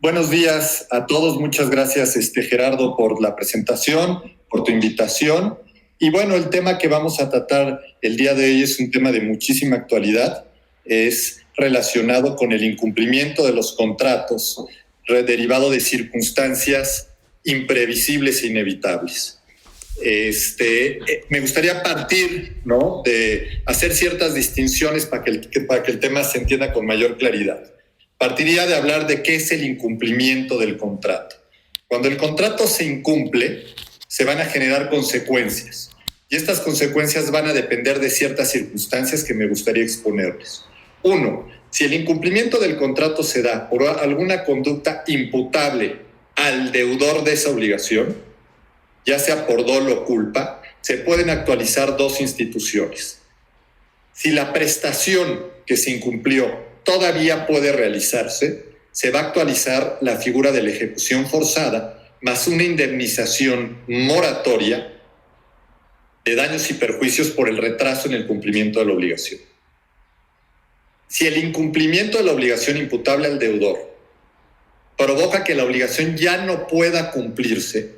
Buenos días a todos. Muchas gracias, Gerardo, por la presentación, por tu invitación. Y bueno, el tema que vamos a tratar el día de hoy es un tema de muchísima actualidad. Es relacionado con el incumplimiento de los contratos derivado de circunstancias imprevisibles e inevitables. Me gustaría partir, ¿no?, de hacer ciertas distinciones para que el tema se entienda con mayor claridad. Partiría de hablar de qué es el incumplimiento del contrato. Cuando el contrato se incumple, se van a generar consecuencias. Y estas consecuencias van a depender de ciertas circunstancias que me gustaría exponerles. Uno, si el incumplimiento del contrato se da por alguna conducta imputable al deudor de esa obligación, ya sea por dolo o culpa, se pueden actualizar dos instituciones. Si la prestación que se incumplió todavía puede realizarse, se va a actualizar la figura de la ejecución forzada más una indemnización moratoria de daños y perjuicios por el retraso en el cumplimiento de la obligación. Si el incumplimiento de la obligación imputable al deudor provoca que la obligación ya no pueda cumplirse,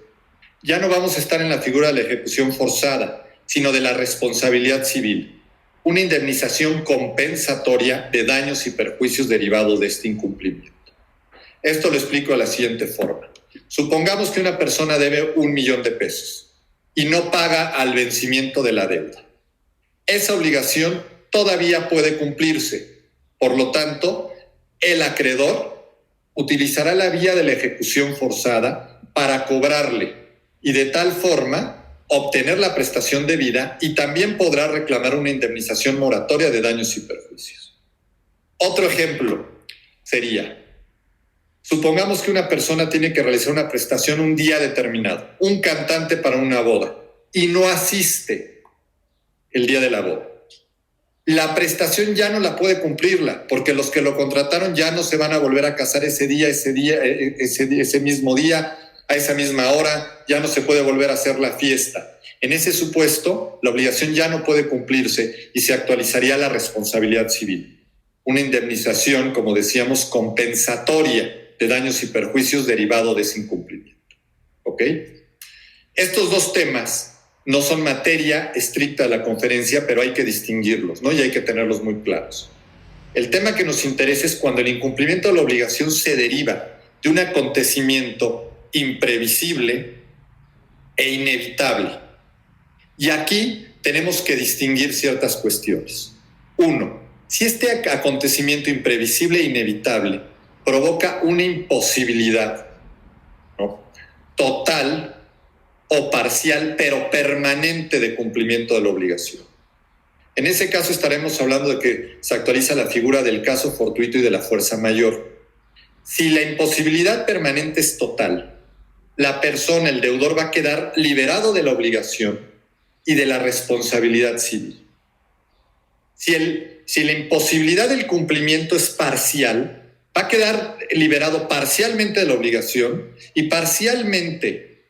ya no vamos a estar en la figura de la ejecución forzada, sino de la responsabilidad civil, una indemnización compensatoria de daños y perjuicios derivados de este incumplimiento. Esto lo explico de la siguiente forma. Supongamos que una persona debe 1 millón de pesos y no paga al vencimiento de la deuda. Esa obligación todavía puede cumplirse. Por lo tanto, el acreedor utilizará la vía de la ejecución forzada para cobrarle y de tal forma obtener la prestación debida, y también podrá reclamar una indemnización moratoria de daños y perjuicios. Otro ejemplo sería, supongamos que una persona tiene que realizar una prestación un día determinado, un cantante para una boda, y no asiste el día de la boda. La prestación ya no la puede cumplirla, porque los que lo contrataron ya no se van a volver a casar ese mismo día, a esa misma hora, ya no se puede volver a hacer la fiesta. En ese supuesto, la obligación ya no puede cumplirse y se actualizaría la responsabilidad civil. Una indemnización, como decíamos, compensatoria de daños y perjuicios derivado de ese incumplimiento. ¿Ok? Estos dos temas no son materia estricta de la conferencia, pero hay que distinguirlos, ¿no? Y hay que tenerlos muy claros. El tema que nos interesa es cuando el incumplimiento de la obligación se deriva de un acontecimiento imprevisible e inevitable. Y aquí tenemos que distinguir ciertas cuestiones. Uno, si este acontecimiento imprevisible e inevitable provoca una imposibilidad, ¿no?, total o parcial, pero permanente, de cumplimiento de la obligación. En ese caso estaremos hablando de que se actualiza la figura del caso fortuito y de la fuerza mayor. Si la imposibilidad permanente es total, la persona, el deudor, va a quedar liberado de la obligación y de la responsabilidad civil. Si la imposibilidad del cumplimiento es parcial, va a quedar liberado parcialmente de la obligación y parcialmente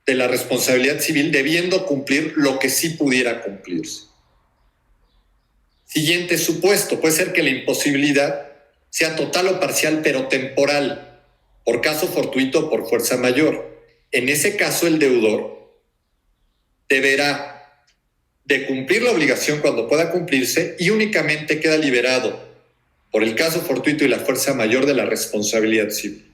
de la responsabilidad civil, debiendo cumplir lo que sí pudiera cumplirse. Siguiente supuesto, puede ser que la imposibilidad sea total o parcial, pero temporal, por caso fortuito o por fuerza mayor. En ese caso, el deudor deberá de cumplir la obligación cuando pueda cumplirse y únicamente queda liberado por el caso fortuito y la fuerza mayor de la responsabilidad civil.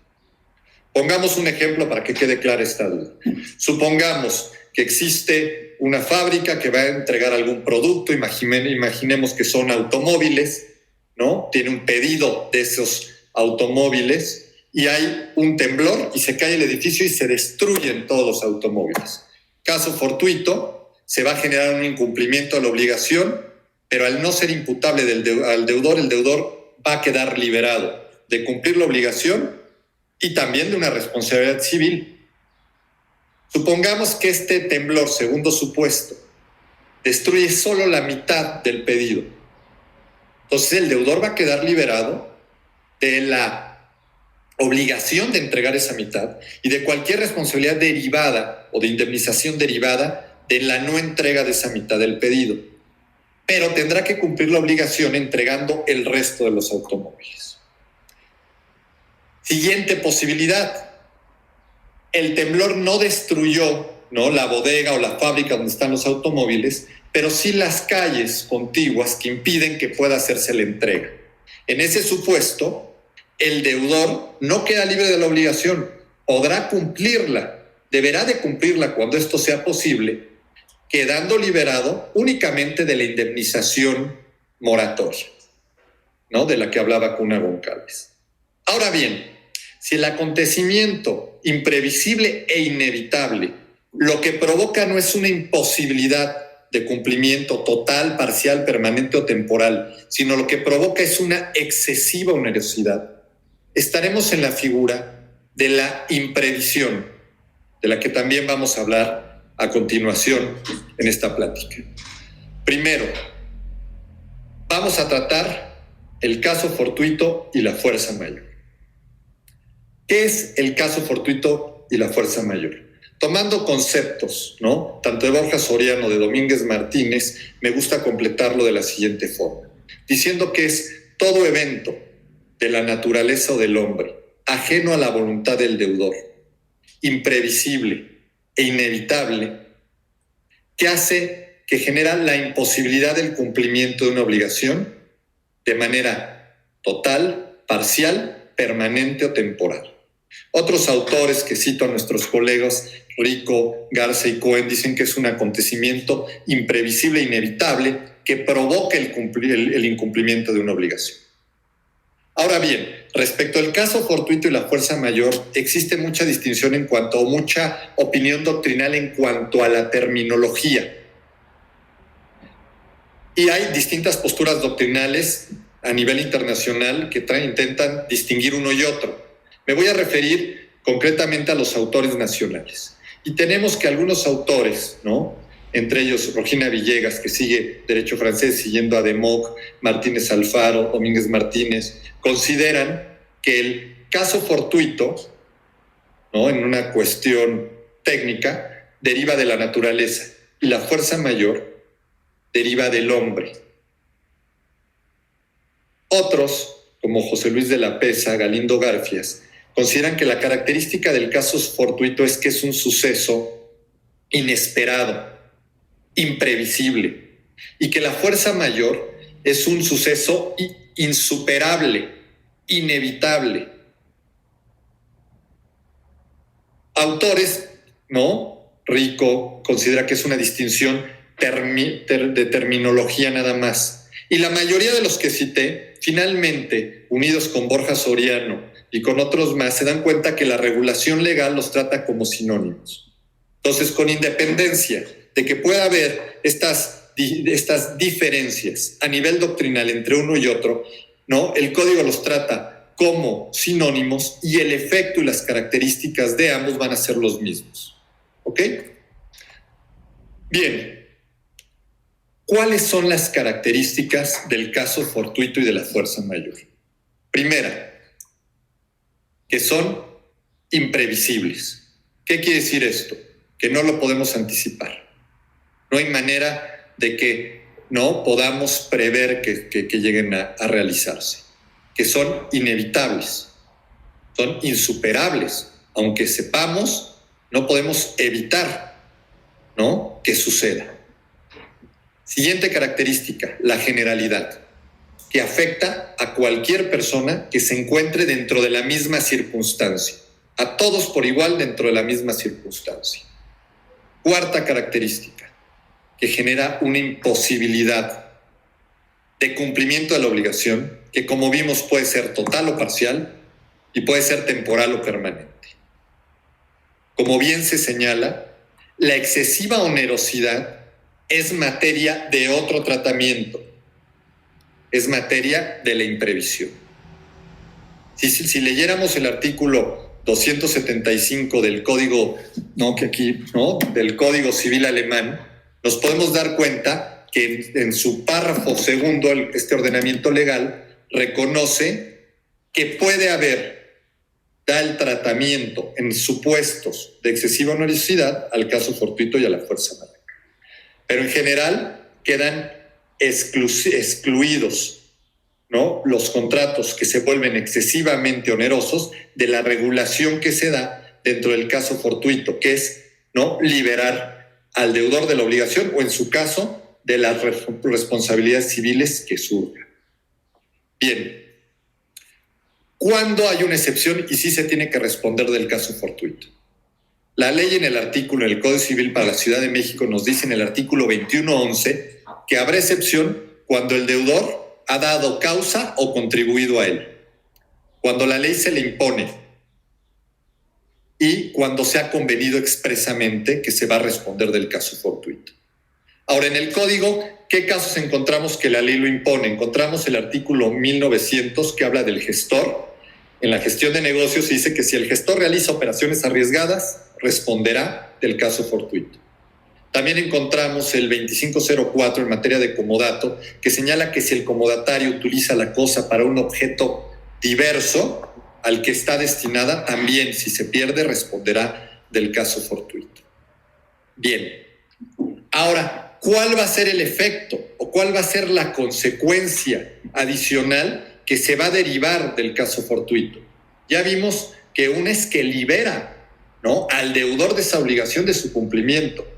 Pongamos un ejemplo para que quede clara esta duda. Supongamos que existe una fábrica que va a entregar algún producto, imaginemos que son automóviles, ¿no? Tiene un pedido de esos automóviles y hay un temblor y se cae el edificio y se destruyen todos los automóviles. Caso fortuito, se va a generar un incumplimiento de la obligación, pero al no ser imputable al deudor, el deudor va a quedar liberado de cumplir la obligación y también de una responsabilidad civil. Supongamos que este temblor, segundo supuesto, destruye solo la mitad del pedido. Entonces el deudor va a quedar liberado de la obligación de entregar esa mitad y de cualquier responsabilidad derivada o de indemnización derivada de la no entrega de esa mitad del pedido. Pero tendrá que cumplir la obligación entregando el resto de los automóviles. Siguiente posibilidad. El temblor no destruyó, ¿no?, la bodega o la fábrica donde están los automóviles, pero sí las calles contiguas que impiden que pueda hacerse la entrega. En ese supuesto, el deudor no queda libre de la obligación, podrá cumplirla, deberá de cumplirla cuando esto sea posible, quedando liberado únicamente de la indemnización moratoria, ¿no?, de la que hablaba Cuna Goncalves. Ahora bien, si el acontecimiento imprevisible e inevitable lo que provoca no es una imposibilidad de cumplimiento total, parcial, permanente o temporal, sino lo que provoca es una excesiva onerosidad, estaremos en la figura de la imprevisión, de la que también vamos a hablar a continuación en esta plática. Primero, vamos a tratar el caso fortuito y la fuerza mayor. ¿Qué es el caso fortuito y la fuerza mayor? Tomando conceptos, ¿no?, tanto de Borja Soriano, de Domínguez Martínez, me gusta completarlo de la siguiente forma, diciendo que es todo evento de la naturaleza o del hombre, ajeno a la voluntad del deudor, imprevisible e inevitable, que genera la imposibilidad del cumplimiento de una obligación de manera total, parcial, permanente o temporal. Otros autores que cito a nuestros colegas Rico, Garza y Cohen dicen que es un acontecimiento imprevisible e inevitable que provoca el incumplimiento de una obligación. Ahora bien, respecto al caso fortuito y la fuerza mayor, existe mucha distinción mucha opinión doctrinal en cuanto a la terminología. Y hay distintas posturas doctrinales a nivel internacional que intentan distinguir uno y otro. Me voy a referir concretamente a los autores nacionales. Y tenemos que algunos autores, ¿no?, entre ellos Regina Villegas, que sigue derecho francés siguiendo a Democ, Martínez Alfaro, Domínguez Martínez, consideran que el caso fortuito, ¿no?, en una cuestión técnica, deriva de la naturaleza y la fuerza mayor deriva del hombre. Otros, como José Luis de la Peza, Galindo Garfias, consideran que la característica del caso fortuito es que es un suceso inesperado, imprevisible, y que la fuerza mayor es un suceso insuperable, inevitable. Autores, ¿no?, Rico considera que es una distinción de terminología nada más. Y la mayoría de los que cité, finalmente, unidos con Borja Soriano y con otros más, se dan cuenta que la regulación legal los trata como sinónimos. Entonces, con independencia de que pueda haber estas diferencias a nivel doctrinal entre uno y otro, ¿no?, el código los trata como sinónimos y el efecto y las características de ambos van a ser los mismos. ¿Ok? Bien. ¿Cuáles son las características del caso fortuito y de la fuerza mayor? Primera, que son imprevisibles. ¿Qué quiere decir esto? Que no lo podemos anticipar. No hay manera de que no podamos prever que lleguen a realizarse. Que son inevitables, son insuperables. Aunque sepamos, no podemos evitar, ¿no?, que suceda. Siguiente característica, la generalidad, que afecta a cualquier persona que se encuentre dentro de la misma circunstancia, a todos por igual dentro de la misma circunstancia. Cuarta característica, que genera una imposibilidad de cumplimiento de la obligación, que como vimos puede ser total o parcial y puede ser temporal o permanente. Como bien se señala, la excesiva onerosidad es materia de otro tratamiento, es materia de la imprevisión. Si leyéramos el artículo 275 del Código, del Código Civil alemán, nos podemos dar cuenta que en su párrafo segundo este ordenamiento legal reconoce que puede haber, da el tratamiento en supuestos de excesiva onerosidad al caso fortuito y a la fuerza mayor. Pero en general quedan excluidos ¿no?, los contratos que se vuelven excesivamente onerosos de la regulación que se da dentro del caso fortuito, que es, ¿no?, liberar al deudor de la obligación o, en su caso, de las responsabilidades civiles que surjan. Bien, ¿cuándo hay una excepción y sí se tiene que responder del caso fortuito? La ley en el artículo del Código Civil para la Ciudad de México nos dice en el artículo 21.11 que habrá excepción cuando el deudor ha dado causa o contribuido a él, cuando la ley se le impone y cuando se ha convenido expresamente que se va a responder del caso fortuito. Ahora, en el Código, ¿qué casos encontramos que la ley lo impone? Encontramos el artículo 1900 que habla del gestor. En la gestión de negocios dice que si el gestor realiza operaciones arriesgadas, responderá del caso fortuito. También encontramos el 2504 en materia de comodato, que señala que si el comodatario utiliza la cosa para un objeto diverso al que está destinada, también, si se pierde, responderá del caso fortuito. Bien, ahora, ¿cuál va a ser el efecto o cuál va a ser la consecuencia adicional que se va a derivar del caso fortuito? Ya vimos que una es que libera, ¿no?, al deudor de esa obligación de su cumplimiento.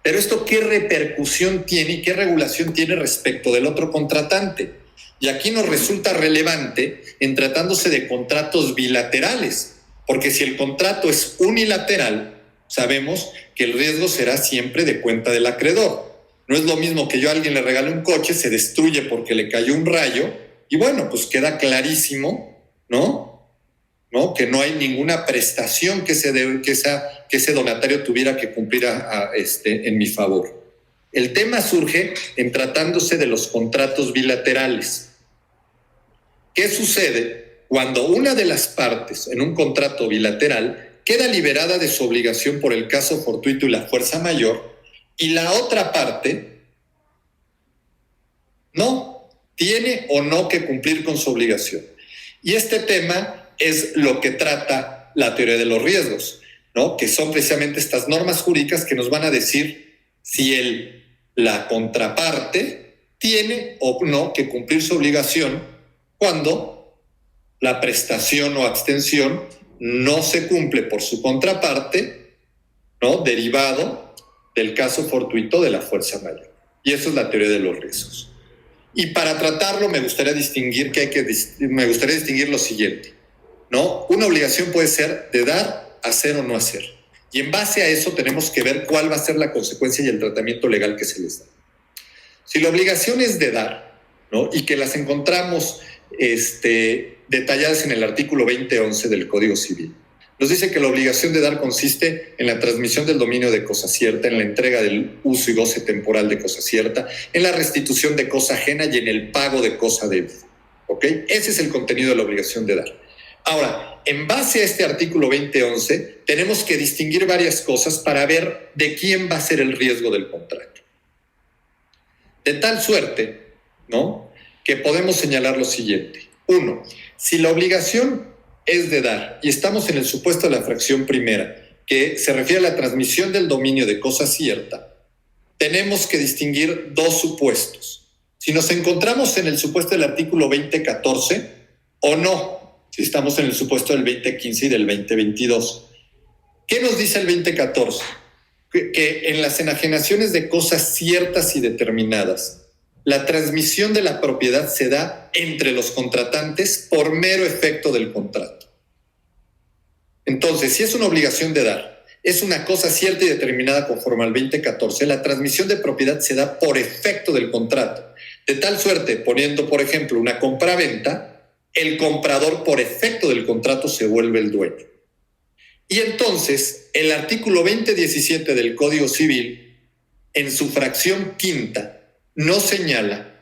Pero esto, ¿qué repercusión tiene y qué regulación tiene respecto del otro contratante? Y aquí nos resulta relevante en tratándose de contratos bilaterales, porque si el contrato es unilateral, sabemos que el riesgo será siempre de cuenta del acreedor. No es lo mismo que yo a alguien le regale un coche, se destruye porque le cayó un rayo, y bueno, pues queda clarísimo, ¿no?, que no hay ninguna prestación que ese donatario tuviera que cumplir en mi favor. El tema surge en tratándose de los contratos bilaterales. ¿Qué sucede cuando una de las partes en un contrato bilateral queda liberada de su obligación por el caso fortuito y la fuerza mayor, y la otra parte no tiene o no que cumplir con su obligación? Y este tema es lo que trata la teoría de los riesgos, ¿no?, que son precisamente estas normas jurídicas que nos van a decir si la contraparte tiene o no que cumplir su obligación cuando la prestación o abstención no se cumple por su contraparte, ¿no?, derivado del caso fortuito de la fuerza mayor. Y eso es la teoría de los riesgos. Y para tratarlo me gustaría distinguir lo siguiente, ¿no? Una obligación puede ser de dar, hacer o no hacer. Y en base a eso tenemos que ver cuál va a ser la consecuencia y el tratamiento legal que se les da. Si la obligación es de dar, ¿no?, y que las encontramos detalladas en el artículo 2011 del Código Civil, nos dice que la obligación de dar consiste en la transmisión del dominio de cosa cierta, en la entrega del uso y goce temporal de cosa cierta, en la restitución de cosa ajena y en el pago de cosa debida. ¿Ok? Ese es el contenido de la obligación de dar. Ahora, en base a este artículo 2011, tenemos que distinguir varias cosas para ver de quién va a ser el riesgo del contrato. De tal suerte, ¿no?, que podemos señalar lo siguiente. 1. Si la obligación es de dar y estamos en el supuesto de la fracción primera, que se refiere a la transmisión del dominio de cosa cierta, tenemos que distinguir dos supuestos. Si nos encontramos en el supuesto del artículo 2014 o no, si estamos en el supuesto del 2015 y del 2022. ¿Qué nos dice el 2014? Que en las enajenaciones de cosas ciertas y determinadas, la transmisión de la propiedad se da entre los contratantes por mero efecto del contrato. Entonces, si es una obligación de dar, es una cosa cierta y determinada conforme al 2014, la transmisión de propiedad se da por efecto del contrato. De tal suerte, poniendo, por ejemplo, una compra-venta, el comprador por efecto del contrato se vuelve el dueño. Y entonces, el artículo 2017 del Código Civil, en su fracción quinta, nos señala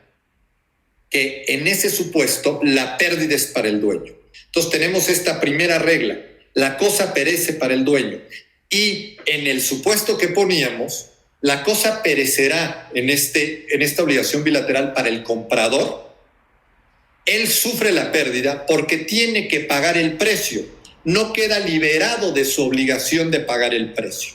que en ese supuesto la pérdida es para el dueño. Entonces tenemos esta primera regla: la cosa perece para el dueño. Y en el supuesto que poníamos, la cosa perecerá en esta obligación bilateral para el comprador. Él sufre la pérdida porque tiene que pagar el precio. No queda liberado de su obligación de pagar el precio.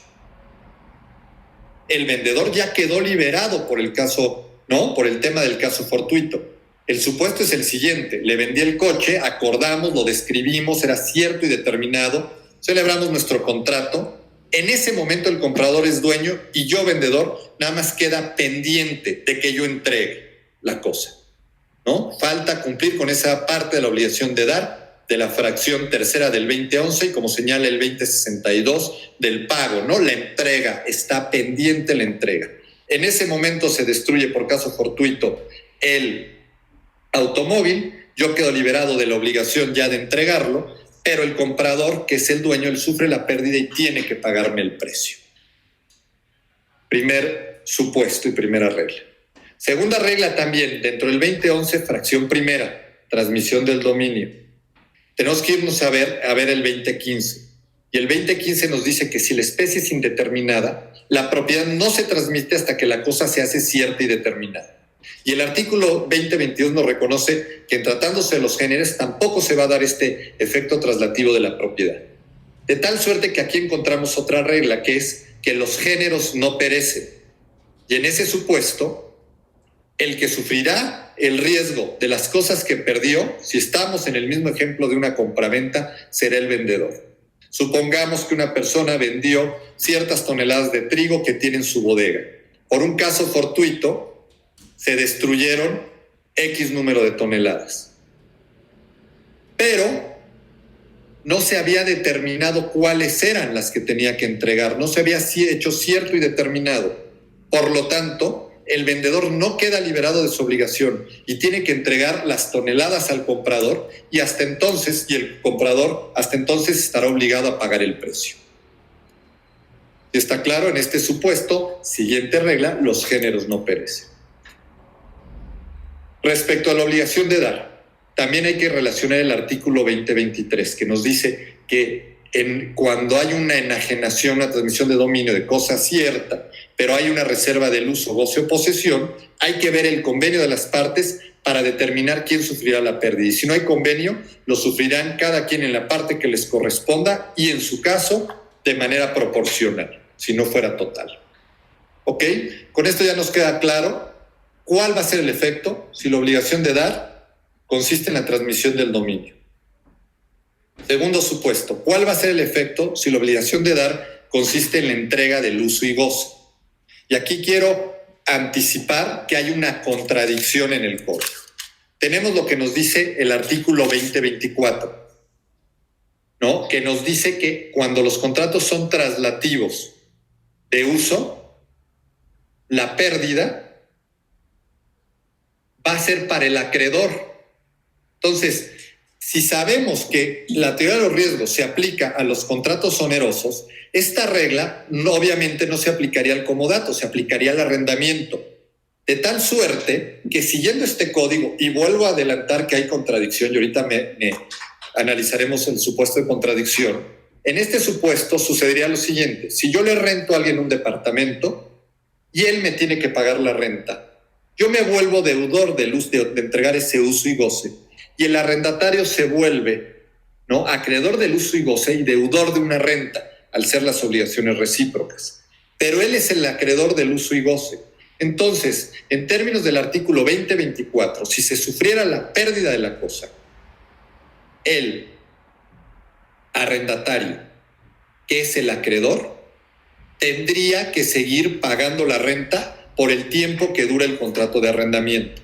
El vendedor ya quedó liberado por el caso, ¿no?, por el tema del caso fortuito. El supuesto es el siguiente: le vendí el coche, acordamos, lo describimos, era cierto y determinado, celebramos nuestro contrato. En ese momento el comprador es dueño y yo, vendedor, nada más queda pendiente de que yo entregue la cosa, ¿no? Falta cumplir con esa parte de la obligación de dar, de la fracción tercera del 2011 y como señala el 2062 del pago, ¿no? La entrega, está pendiente la entrega. En ese momento se destruye por caso fortuito el automóvil, yo quedo liberado de la obligación ya de entregarlo, pero el comprador, que es el dueño, él sufre la pérdida y tiene que pagarme el precio. Primer supuesto y primera regla. Segunda regla también, dentro del 2011, fracción primera, transmisión del dominio. Tenemos que irnos a ver el 2015. Y el 2015 nos dice que si la especie es indeterminada, la propiedad no se transmite hasta que la cosa se hace cierta y determinada. Y el artículo 2022 nos reconoce que en tratándose de los géneros tampoco se va a dar este efecto traslativo de la propiedad. De tal suerte que aquí encontramos otra regla, que es que los géneros no perecen. Y en ese supuesto, el que sufrirá el riesgo de las cosas que perdió, si estamos en el mismo ejemplo de una compraventa, será el vendedor. Supongamos que una persona vendió ciertas toneladas de trigo que tiene en su bodega. Por un caso fortuito, se destruyeron X número de toneladas. Pero no se había determinado cuáles eran las que tenía que entregar, no se había hecho cierto y determinado. Por lo tanto, el vendedor no queda liberado de su obligación y tiene que entregar las toneladas al comprador y el comprador hasta entonces estará obligado a pagar el precio. ¿Está claro? En este supuesto, siguiente regla, los géneros no perecen. Respecto a la obligación de dar, también hay que relacionar el artículo 2023, que nos dice que cuando hay una enajenación, una transmisión de dominio de cosa cierta, pero hay una reserva del uso, goce o posesión, hay que ver el convenio de las partes para determinar quién sufrirá la pérdida. Y si no hay convenio, lo sufrirán cada quien en la parte que les corresponda y en su caso de manera proporcional, si no fuera total. ¿Ok? Con esto ya nos queda claro cuál va a ser el efecto si la obligación de dar consiste en la transmisión del dominio. Segundo supuesto, ¿cuál va a ser el efecto si la obligación de dar consiste en la entrega del uso y goce? Y aquí quiero anticipar que hay una contradicción en el código. Tenemos lo que nos dice el artículo 2024, ¿no? Que nos dice que cuando los contratos son traslativos de uso, la pérdida va a ser para el acreedor. Entonces, si sabemos que la teoría de los riesgos se aplica a los contratos onerosos, esta regla obviamente no se aplicaría al comodato, se aplicaría al arrendamiento. De tal suerte que siguiendo este código, y vuelvo a adelantar que hay contradicción, y ahorita analizaremos el supuesto de contradicción, en este supuesto sucedería lo siguiente: si yo le rento a alguien un departamento y él me tiene que pagar la renta, yo me vuelvo deudor de entregar ese uso y goce, y el arrendatario se vuelve, ¿no?, acreedor del uso y goce y deudor de una renta, al ser las obligaciones recíprocas. Pero él es el acreedor del uso y goce. Entonces, en términos del artículo 2024, si se sufriera la pérdida de la cosa, el arrendatario, que es el acreedor, tendría que seguir pagando la renta por el tiempo que dura el contrato de arrendamiento.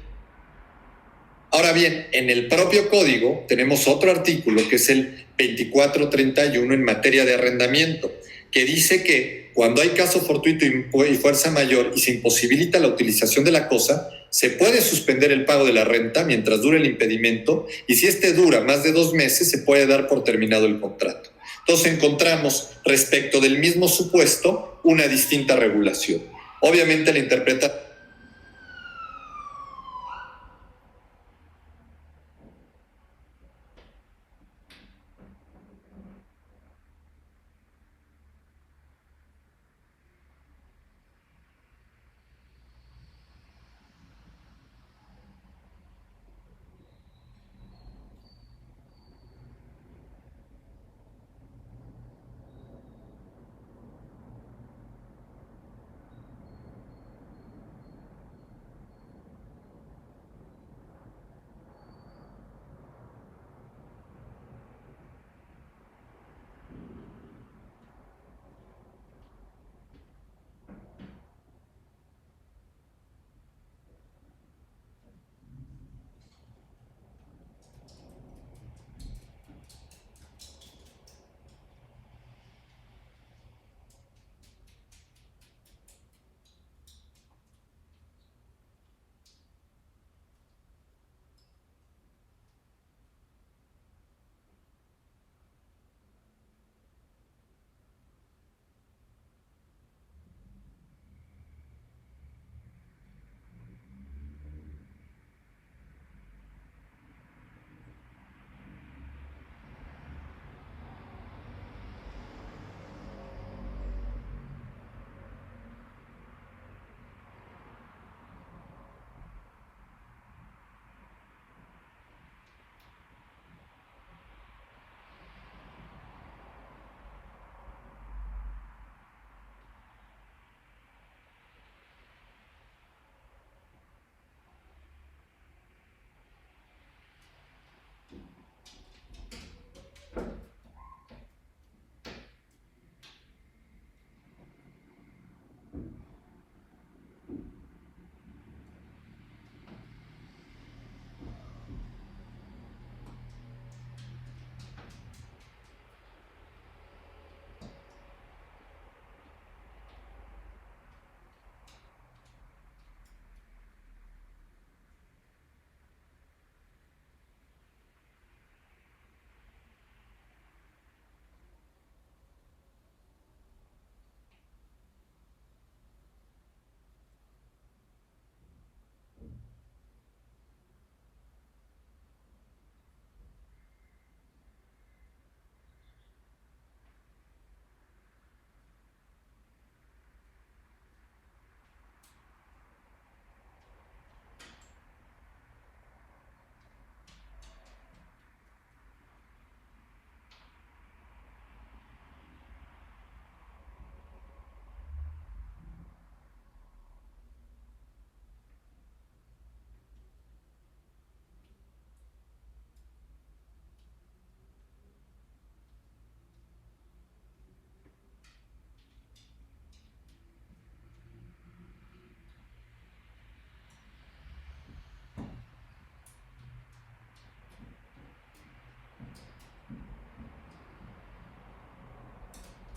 Ahora bien, en el propio código tenemos otro artículo que es el 2431 en materia de arrendamiento, que dice que cuando hay caso fortuito y fuerza mayor y se imposibilita la utilización de la cosa, se puede suspender el pago de la renta mientras dure el impedimento, y si este dura más de 2 meses se puede dar por terminado el contrato. Entonces encontramos respecto del mismo supuesto una distinta regulación. Obviamente la interpretación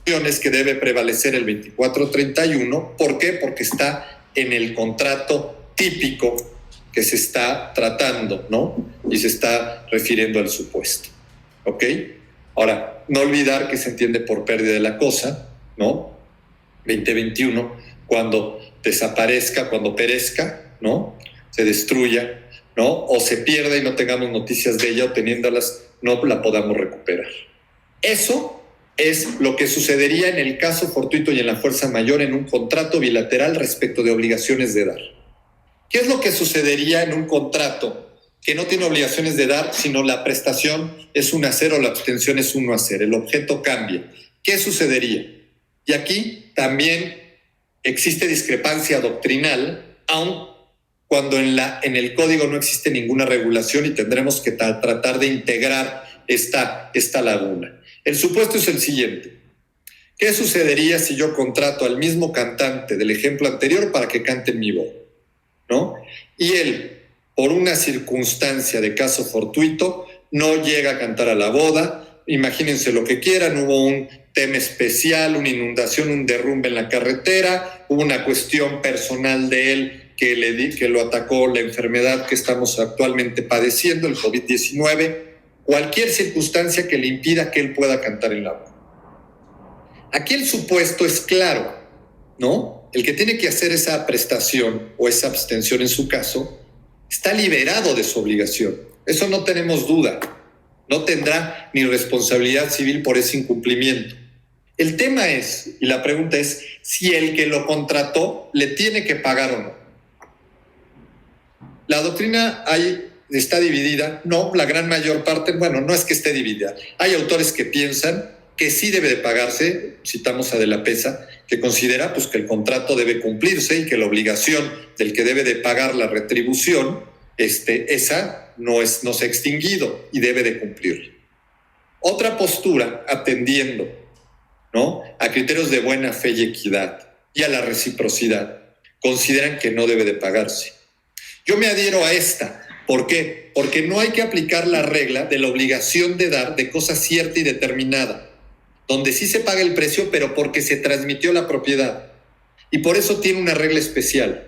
es que debe prevalecer el 2431. ¿Por qué? Porque está en el contrato típico que se está tratando, ¿no? Y se está refiriendo al supuesto. ¿Ok? Ahora, no olvidar que se entiende por pérdida de la cosa, ¿no? 2021, cuando desaparezca, cuando perezca, ¿no? Se destruya, ¿no? O se pierda y no tengamos noticias de ella, o teniéndolas no la podamos recuperar. Eso es lo que sucedería en el caso fortuito y en la fuerza mayor en un contrato bilateral respecto de obligaciones de dar. ¿Qué es lo que sucedería en un contrato que no tiene obligaciones de dar, sino la prestación es un hacer o la abstención es un no hacer? El objeto cambia. ¿Qué sucedería? Y aquí también existe discrepancia doctrinal, aun cuando en el código no existe ninguna regulación, y tendremos que tratar de integrar esta laguna. El supuesto es el siguiente. ¿Qué sucedería si yo contrato al mismo cantante del ejemplo anterior para que cante en mi boda, ¿no? Y él, por una circunstancia de caso fortuito, no llega a cantar a la boda. Imagínense lo que quieran, hubo un tema especial, una inundación, un derrumbe en la carretera, hubo una cuestión personal de él que lo atacó la enfermedad que estamos actualmente padeciendo, el COVID-19, cualquier circunstancia que le impida que él pueda cantar en la boda. Aquí el supuesto es claro, ¿no? El que tiene que hacer esa prestación o esa abstención en su caso está liberado de su obligación. Eso no tenemos duda. No tendrá ni responsabilidad civil por ese incumplimiento. El tema es, y la pregunta es, si el que lo contrató le tiene que pagar o no. La doctrina está dividida. No, la gran mayor parte, bueno, no es que esté dividida. Hay autores que piensan que sí debe de pagarse, citamos a De la Pesa, que considera pues, que el contrato debe cumplirse y que la obligación del que debe de pagar la retribución, esa no se ha extinguido y debe de cumplir. Otra postura, atendiendo, ¿no?, a criterios de buena fe y equidad y a la reciprocidad, consideran que no debe de pagarse. Yo me adhiero a esta. ¿Por qué? Porque no hay que aplicar la regla de la obligación de dar de cosa cierta y determinada, donde sí se paga el precio, pero porque se transmitió la propiedad. Y por eso tiene una regla especial.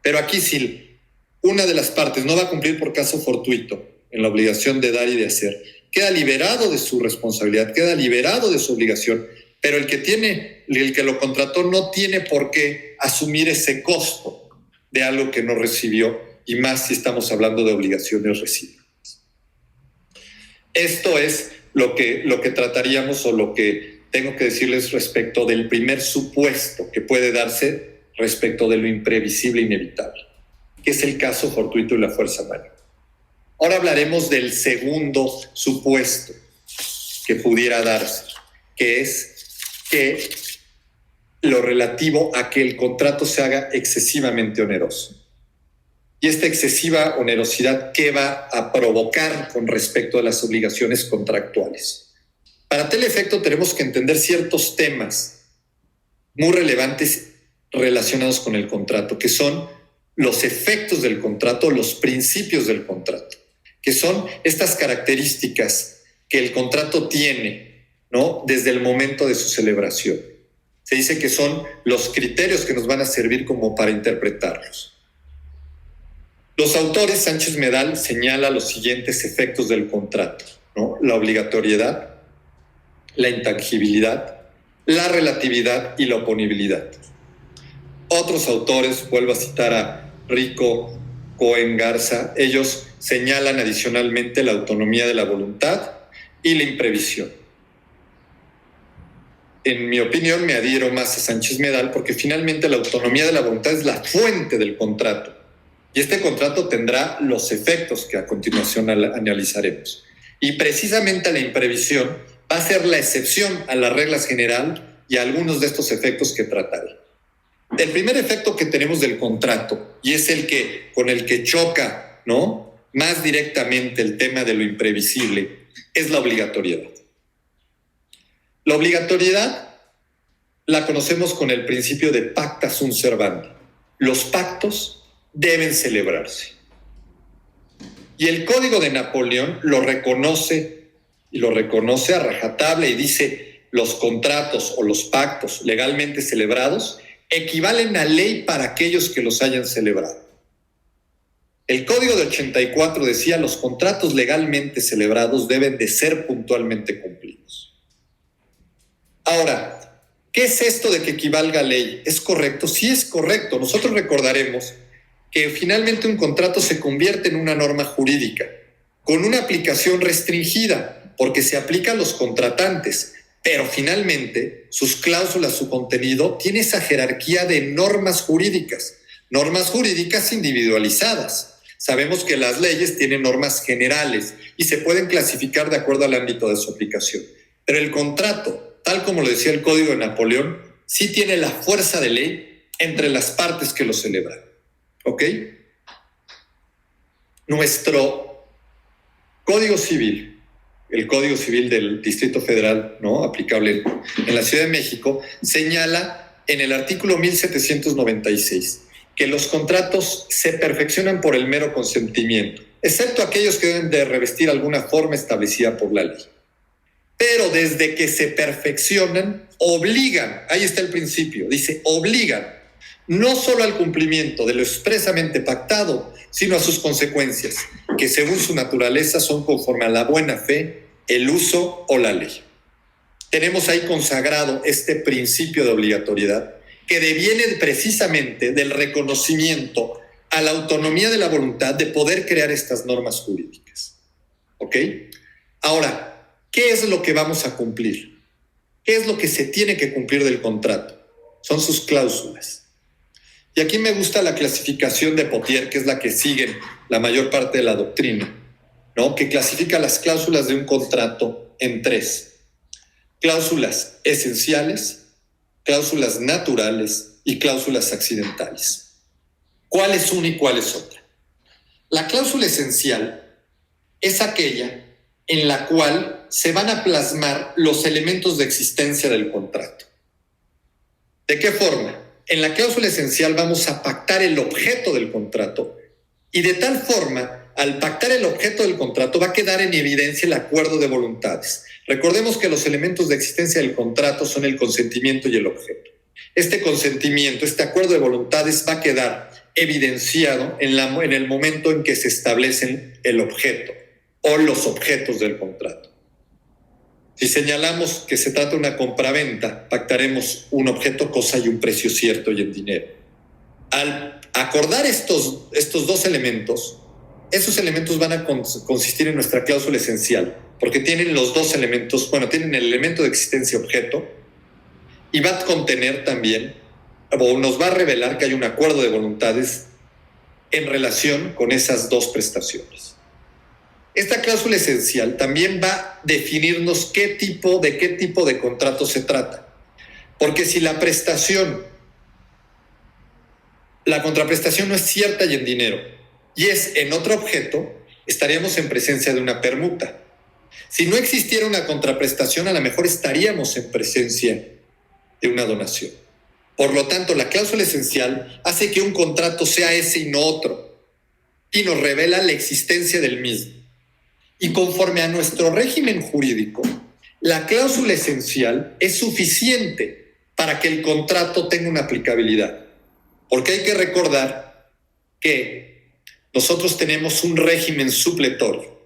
Pero aquí sí, una de las partes no va a cumplir por caso fortuito en la obligación de dar y de hacer, queda liberado de su responsabilidad, queda liberado de su obligación, pero el que lo contrató no tiene por qué asumir ese costo de algo que no recibió, y más si estamos hablando de obligaciones recíprocas. Esto es lo que trataríamos, o lo que tengo que decirles respecto del primer supuesto que puede darse respecto de lo imprevisible e inevitable, que es el caso fortuito y la fuerza mayor. Ahora hablaremos del segundo supuesto que pudiera darse, que es que lo relativo a que el contrato se haga excesivamente oneroso. Y esta excesiva onerosidad, ¿qué va a provocar con respecto a las obligaciones contractuales? Para tal efecto tenemos que entender ciertos temas muy relevantes relacionados con el contrato, que son los efectos del contrato, los principios del contrato, que son estas características que el contrato tiene, ¿no?, desde el momento de su celebración. Se dice que son los criterios que nos van a servir como para interpretarlos. Los autores, Sánchez Medal señala los siguientes efectos del contrato, ¿no? La obligatoriedad, la intangibilidad, la relatividad y la oponibilidad. Otros autores, vuelvo a citar a Rico, Cohen, Garza, ellos señalan adicionalmente la autonomía de la voluntad y la imprevisión. En mi opinión, me adhiero más a Sánchez Medal, porque finalmente la autonomía de la voluntad es la fuente del contrato. Y este contrato tendrá los efectos que a continuación analizaremos. Y precisamente la imprevisión va a ser la excepción a las reglas general y a algunos de estos efectos que trataré. El primer efecto que tenemos del contrato, y es con el que choca, ¿no?, más directamente el tema de lo imprevisible, es la obligatoriedad. La obligatoriedad la conocemos con el principio de pacta sunt servanda. Los pactos deben celebrarse. Y el Código de Napoleón lo reconoce, y lo reconoce a rajatabla, y dice los contratos o los pactos legalmente celebrados equivalen a ley para aquellos que los hayan celebrado. El Código de 84 decía: los contratos legalmente celebrados deben de ser puntualmente cumplidos. Ahora, ¿qué es esto de que equivalga a ley? ¿Es correcto? Sí, es correcto. Nosotros recordaremos que finalmente un contrato se convierte en una norma jurídica con una aplicación restringida, porque se aplica a los contratantes, pero finalmente sus cláusulas, su contenido, tiene esa jerarquía de normas jurídicas individualizadas. Sabemos que las leyes tienen normas generales y se pueden clasificar de acuerdo al ámbito de su aplicación. Pero el contrato, tal como lo decía el Código de Napoleón, sí tiene la fuerza de ley entre las partes que lo celebran. ¿Ok? Nuestro Código Civil, el Código Civil del Distrito Federal, ¿no?, aplicable en la Ciudad de México, señala en el artículo 1796 que los contratos se perfeccionan por el mero consentimiento, excepto aquellos que deben de revestir alguna forma establecida por la ley. Pero desde que se perfeccionan, obligan, ahí está el principio, dice, obligan no solo al cumplimiento de lo expresamente pactado, sino a sus consecuencias, que según su naturaleza son conforme a la buena fe, el uso o la ley. Tenemos ahí consagrado este principio de obligatoriedad, que deviene precisamente del reconocimiento a la autonomía de la voluntad de poder crear estas normas jurídicas. ¿Ok? Ahora, ¿qué es lo que vamos a cumplir? ¿Qué es lo que se tiene que cumplir del contrato? Son sus cláusulas. Y aquí me gusta la clasificación de Potier, que es la que sigue la mayor parte de la doctrina, ¿no?, que clasifica las cláusulas de un contrato en 3. Cláusulas esenciales, cláusulas naturales y cláusulas accidentales. ¿Cuál es una y cuál es otra? La cláusula esencial es aquella en la cual se van a plasmar los elementos de existencia del contrato. ¿De qué forma? En la cláusula esencial vamos a pactar el objeto del contrato y de tal forma, al pactar el objeto del contrato va a quedar en evidencia el acuerdo de voluntades. Recordemos que los elementos de existencia del contrato son el consentimiento y el objeto. Este consentimiento, este acuerdo de voluntades va a quedar evidenciado en el momento en que se establecen el objeto o los objetos del contrato. Si señalamos que se trata de una compraventa, pactaremos un objeto, cosa y un precio cierto y en dinero. Al acordar estos dos elementos, esos elementos van a consistir en nuestra cláusula esencial, porque tienen los dos elementos, tienen el elemento de existencia objeto y va a contener también, o nos va a revelar que hay un acuerdo de voluntades en relación con esas dos prestaciones. Esta cláusula esencial también va a definirnos de qué tipo de contrato se trata, porque si la contraprestación no es cierta y en dinero, y es en otro objeto, estaríamos en presencia de una permuta. Si no existiera una contraprestación, a lo mejor estaríamos en presencia de una donación. Por lo tanto, la cláusula esencial hace que un contrato sea ese y no otro, y nos revela la existencia del mismo. Y conforme a nuestro régimen jurídico, la cláusula esencial es suficiente para que el contrato tenga una aplicabilidad. Porque hay que recordar que nosotros tenemos un régimen supletorio.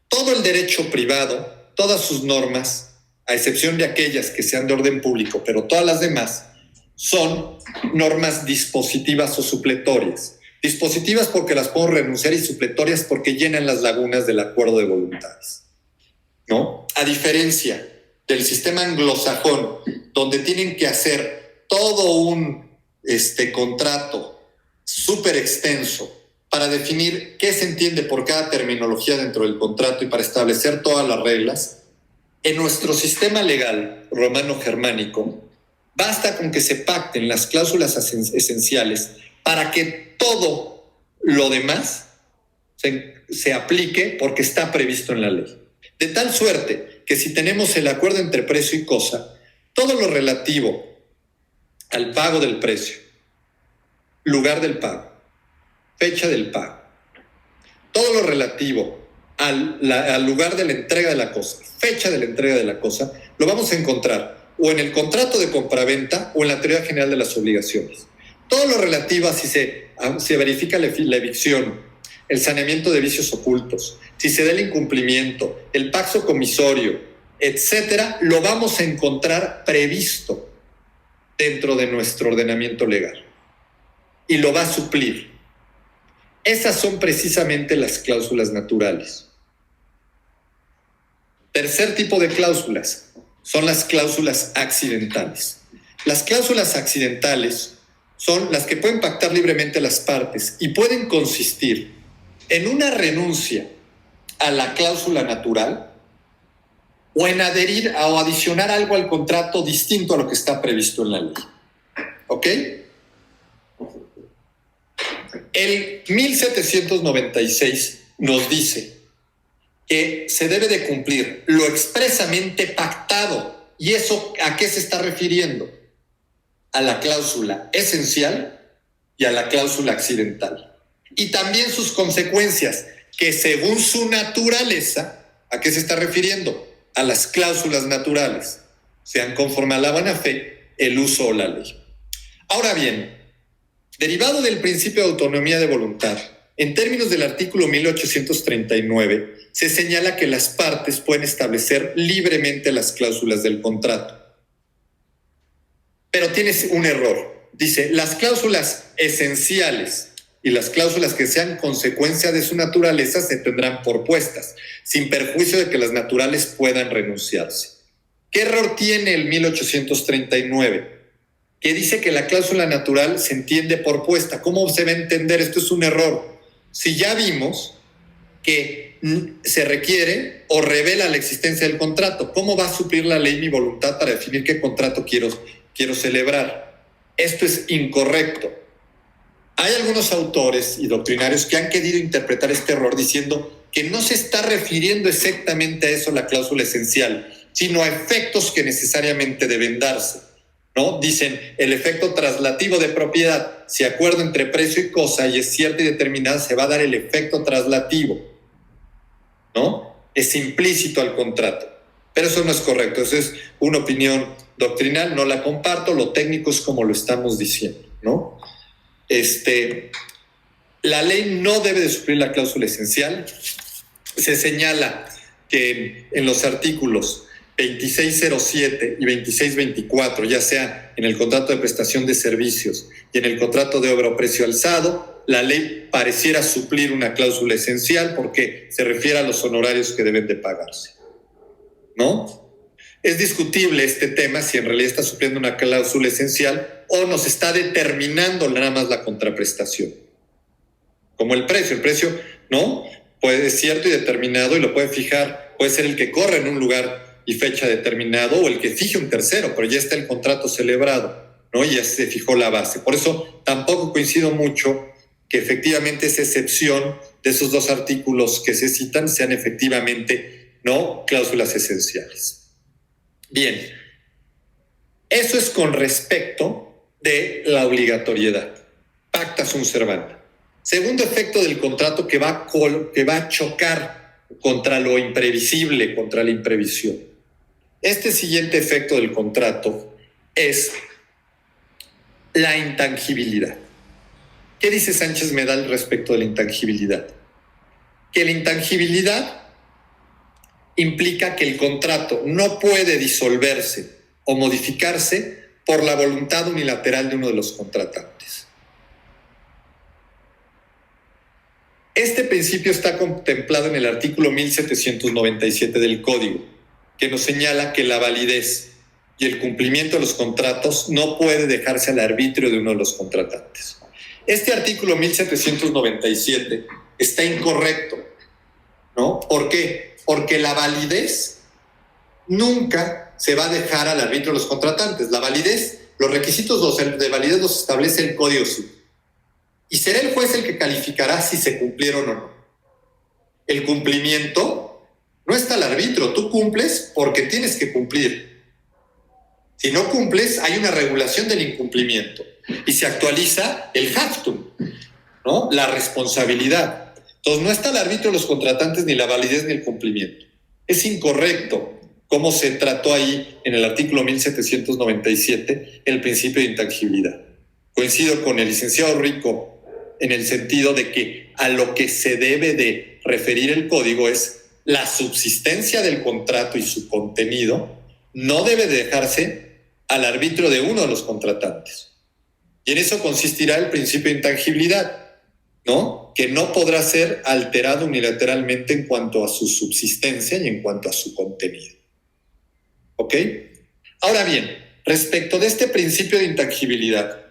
Todo el derecho privado, todas sus normas, a excepción de aquellas que sean de orden público, pero todas las demás, son normas dispositivas o supletorias. Dispositivas porque las puedo renunciar y supletorias porque llenan las lagunas del acuerdo de voluntades, ¿no? A diferencia del sistema anglosajón, donde tienen que hacer todo un contrato súper extenso para definir qué se entiende por cada terminología dentro del contrato y para establecer todas las reglas, en nuestro sistema legal romano-germánico basta con que se pacten las cláusulas esenciales para que todo lo demás se aplique porque está previsto en la ley. De tal suerte que si tenemos el acuerdo entre precio y cosa, todo lo relativo al pago del precio, lugar del pago, fecha del pago, todo lo relativo al lugar de la entrega de la cosa, fecha de la entrega de la cosa, lo vamos a encontrar o en el contrato de compraventa o en la teoría general de las obligaciones. Todo lo relativo a si se verifica la evicción, el saneamiento de vicios ocultos, si se da el incumplimiento, el paxo comisorio, etcétera, lo vamos a encontrar previsto dentro de nuestro ordenamiento legal y lo va a suplir. Esas son precisamente las cláusulas naturales. Tercer tipo de cláusulas son las cláusulas accidentales. Las cláusulas accidentales son las que pueden pactar libremente las partes y pueden consistir en una renuncia a la cláusula natural o en adherir o adicionar algo al contrato distinto a lo que está previsto en la ley. ¿Ok? El 1796 nos dice que se debe de cumplir lo expresamente pactado. ¿Y eso a qué se está refiriendo? A la cláusula esencial y a la cláusula accidental. Y también sus consecuencias, que según su naturaleza, ¿a qué se está refiriendo? A las cláusulas naturales, sean conforme a la buena fe, el uso o la ley. Ahora bien, derivado del principio de autonomía de voluntad, en términos del artículo 1839, se señala que las partes pueden establecer libremente las cláusulas del contrato. Pero tienes un error. Dice, las cláusulas esenciales y las cláusulas que sean consecuencia de su naturaleza se tendrán por puestas, sin perjuicio de que las naturales puedan renunciarse. ¿Qué error tiene el 1839? Que dice que la cláusula natural se entiende por puesta. ¿Cómo se va a entender? Esto es un error. Si ya vimos que se requiere o revela la existencia del contrato, ¿cómo va a suplir la ley mi voluntad para definir qué contrato quiero celebrar? Esto es incorrecto. Hay algunos autores y doctrinarios que han querido interpretar este error diciendo que no se está refiriendo exactamente a eso la cláusula esencial, sino a efectos que necesariamente deben darse, ¿no? Dicen, el efecto traslativo de propiedad, si acuerdo entre precio y cosa y es cierta y determinada, se va a dar el efecto traslativo, ¿no? Es implícito al contrato. Pero eso no es correcto, eso es una opinión doctrinal, no la comparto, lo técnico es como lo estamos diciendo, ¿no? La ley no debe de suplir la cláusula esencial. Se señala que en los artículos 2607 y 2624, ya sea en el contrato de prestación de servicios y en el contrato de obra o precio alzado, la ley pareciera suplir una cláusula esencial porque se refiere a los honorarios que deben de pagarse, ¿no? Es discutible este tema si en realidad está supliendo una cláusula esencial o nos está determinando nada más la contraprestación. Como el precio, ¿no? Puede ser cierto y determinado y lo puede fijar, puede ser el que corre en un lugar y fecha determinado o el que fije un tercero, pero ya está el contrato celebrado, ¿no? Y ya se fijó la base. Por eso tampoco coincido mucho que efectivamente esa excepción de esos dos artículos que se citan sean efectivamente, ¿no?, cláusulas esenciales. Bien, eso es con respecto de la obligatoriedad. Pacta sunt servanda. Segundo efecto del contrato que va a chocar contra lo imprevisible, contra la imprevisión. Este siguiente efecto del contrato es la intangibilidad. ¿Qué dice Sánchez Medal respecto de la intangibilidad? Que la intangibilidad implica que el contrato no puede disolverse o modificarse por la voluntad unilateral de uno de los contratantes. Este principio está contemplado en el artículo 1797 del Código, que nos señala que la validez y el cumplimiento de los contratos no puede dejarse al arbitrio de uno de los contratantes. Este artículo 1797 está incorrecto, ¿no? ¿Por qué? Porque la validez nunca se va a dejar al arbitrio de los contratantes. La validez, los requisitos de validez los establece el Código Civil. Y será el juez el que calificará si se cumplieron o no. El cumplimiento no está al arbitrio. Tú cumples porque tienes que cumplir. Si no cumples, hay una regulación del incumplimiento. Y se actualiza el haftum, ¿no?, la responsabilidad. Entonces, no está al arbitrio de los contratantes ni la validez ni el cumplimiento. Es incorrecto cómo se trató ahí en el artículo 1797 el principio de intangibilidad. Coincido con el licenciado Rico en el sentido de que a lo que se debe de referir el código es la subsistencia del contrato y su contenido no debe dejarse al arbitrio de uno de los contratantes. Y en eso consistirá el principio de intangibilidad, ¿no? Que no podrá ser alterado unilateralmente en cuanto a su subsistencia y en cuanto a su contenido. ¿Ok? Ahora bien, respecto de este principio de intangibilidad,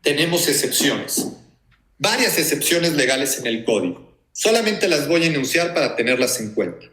tenemos excepciones, varias excepciones legales en el código. Solamente las voy a enunciar para tenerlas en cuenta.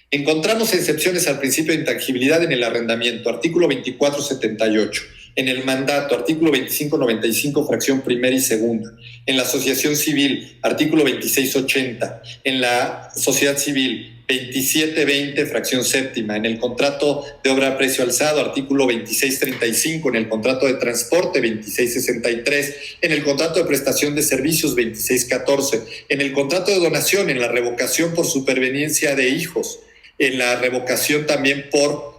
Encontramos excepciones al principio de intangibilidad en el arrendamiento, artículo 2478, en el mandato, artículo 2595, fracción primera y segunda, en la asociación civil, artículo 2680, en la sociedad civil, 2720, fracción séptima, en el contrato de obra a precio alzado, artículo 2635, en el contrato de transporte, 2663, en el contrato de prestación de servicios, 2614, en el contrato de donación, en la revocación por superveniencia de hijos, en la revocación también por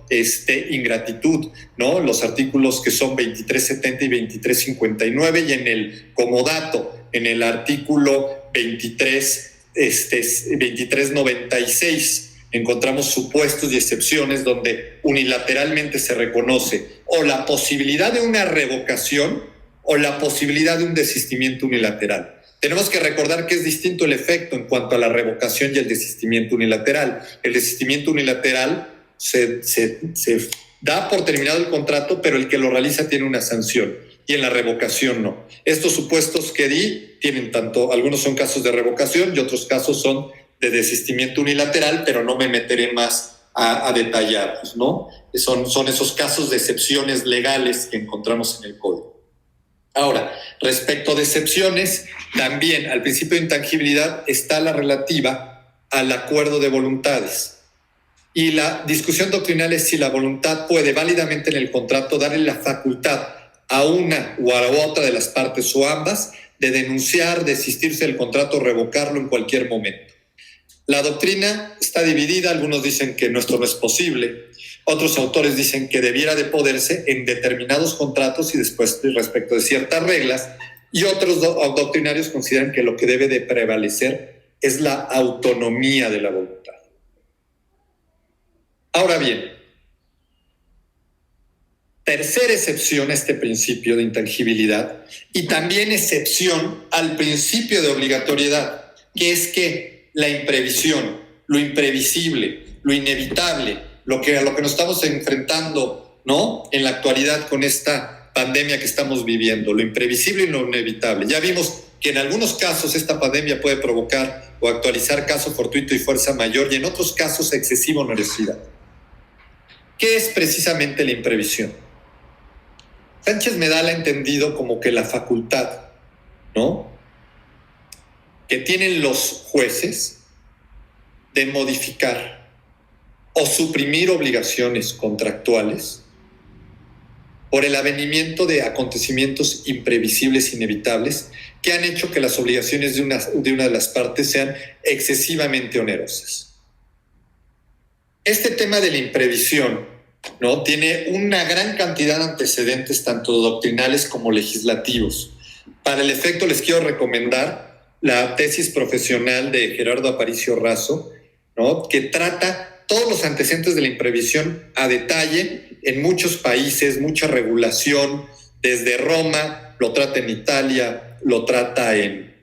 ingratitud, ¿no? Los artículos que son 2370 y 2359, y en el comodato, en el artículo 2396, encontramos supuestos y excepciones donde unilateralmente se reconoce o la posibilidad de una revocación o la posibilidad de un desistimiento unilateral. Tenemos que recordar que es distinto el efecto en cuanto a la revocación y el desistimiento unilateral. El desistimiento unilateral se da por terminado el contrato, pero el que lo realiza tiene una sanción, y en la revocación no. Estos supuestos que di tienen tanto, algunos son casos de revocación y otros casos son de desistimiento unilateral, pero no me meteré más a detallarlos, ¿no? Son esos casos de excepciones legales que encontramos en el código. Ahora, respecto de excepciones, también al principio de intangibilidad está la relativa al acuerdo de voluntades. Y la discusión doctrinal es si la voluntad puede válidamente en el contrato darle la facultad a una o a otra de las partes o ambas de denunciar, desistirse del contrato o revocarlo en cualquier momento. La doctrina está dividida, algunos dicen que esto no es posible, otros autores dicen que debiera de poderse en determinados contratos y después respecto de ciertas reglas, y otros doctrinarios consideran que lo que debe de prevalecer es la autonomía de la voluntad. Ahora bien, tercera excepción a este principio de intangibilidad y también excepción al principio de obligatoriedad, que es que la imprevisión, lo imprevisible, lo inevitable, a lo que nos estamos enfrentando, ¿no?, en la actualidad con esta pandemia que estamos viviendo, lo imprevisible y lo inevitable. Ya vimos que en algunos casos esta pandemia puede provocar o actualizar caso fortuito y fuerza mayor, y en otros casos excesiva onerosidad. ¿Qué es precisamente la imprevisión? Sánchez Medal ha entendido como que la facultad, ¿no?, que tienen los jueces de modificar o suprimir obligaciones contractuales por el avenimiento de acontecimientos imprevisibles, inevitables, que han hecho que las obligaciones de una de las partes sean excesivamente onerosas. Este tema de la imprevisión, ¿no?, tiene una gran cantidad de antecedentes, tanto doctrinales como legislativos. Para el efecto, les quiero recomendar la tesis profesional de Gerardo Aparicio Razo, ¿no?, que trata todos los antecedentes de la imprevisión a detalle en muchos países, mucha regulación, desde Roma, lo trata en Italia, lo trata en